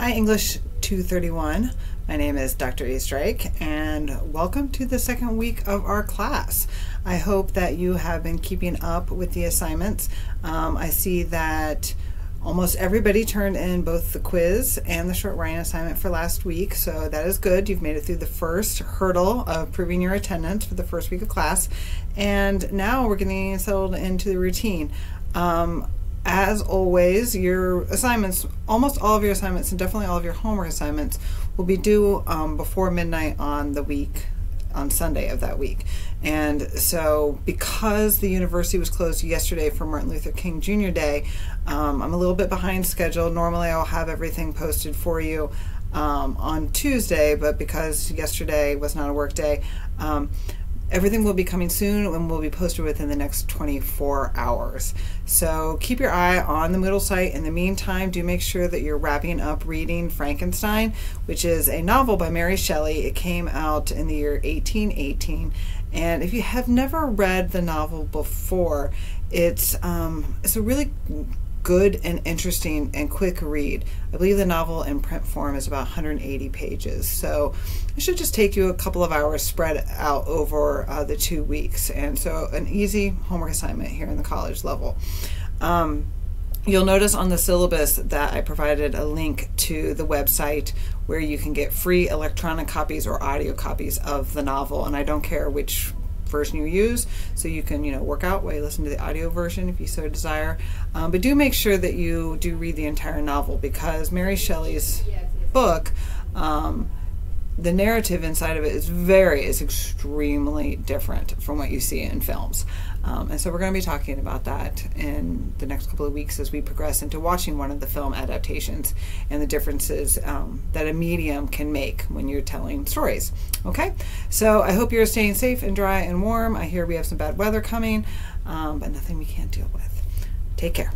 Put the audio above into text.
Hi, English 231. My name is Dr. Eastrike, and welcome to the second week of our class. I hope that you have been keeping up with the assignments. I see that almost everybody turned in both the quiz and the short writing assignment for last week, so that is good. You've made it through the first hurdle of proving your attendance for the first week of class, and now we're getting settled into the routine. As always, your assignments, almost all of your assignments and definitely all of your homework assignments will be due before midnight on Sunday of that week. And so because the university was closed yesterday for Martin Luther King Jr. Day, I'm a little bit behind schedule. Normally I'll have everything posted for you on Tuesday, but because yesterday was not a work day, everything will be coming soon and will be posted within the next 24 hours. So keep your eye on the Moodle site. In the meantime, do make sure that you're wrapping up reading Frankenstein, which is a novel by Mary Shelley. It came out in the year 1818. And if you have never read the novel before, it's a really good and interesting and quick read. I believe the novel in print form is about 180 pages, so it should just take you a couple of hours spread out over the 2 weeks, and so an easy homework assignment here in the college level. You'll notice on the syllabus that I provided a link to the website where you can get free electronic copies or audio copies of the novel, and I don't care which version you use, so you can work out while you listen to the audio version if you so desire, but do make sure that you do read the entire novel, because Mary Shelley's book, the narrative inside of it is extremely different from what you see in films, and so we're going to be talking about that in the next couple of weeks as we progress into watching one of the film adaptations and the differences that a medium can make when you're telling stories. Okay, so I hope you're staying safe and dry and warm. I hear we have some bad weather coming, but nothing we can't deal with. Take care.